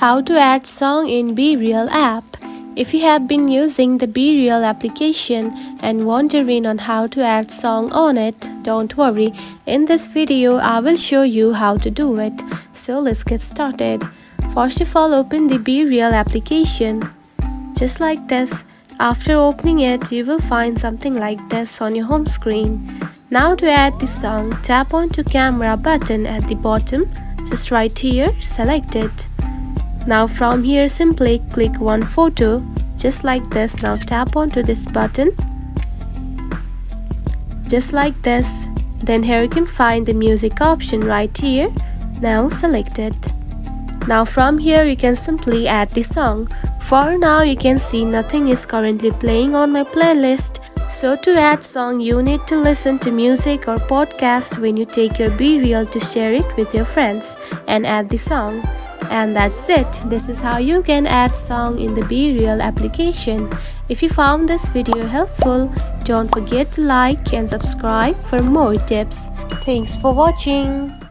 How to add song in Bereal app. If you have been using the Bereal application and wondering on how to add song on it, don't worry. In this video, I will show you how to do it. So let's get started. First of all, open the Bereal application. Just like this. After opening it, you will find something like this on your home screen. Now to add the song, tap onto camera button at the bottom. Just right here, select it. Now from here, simply click one photo, just like this. Now tap onto this button, just like this. Then here you can find the music option right here. Now select it. Now from here you can simply add the song. For now you can see nothing is currently playing on my playlist. So to add song, you need to listen to music or podcast when you take your Bereal to share it with your friends and add the song. And that's it. This is how you can add song in the Bereal application. If you found this video helpful, don't forget to like and subscribe for more tips. Thanks for watching.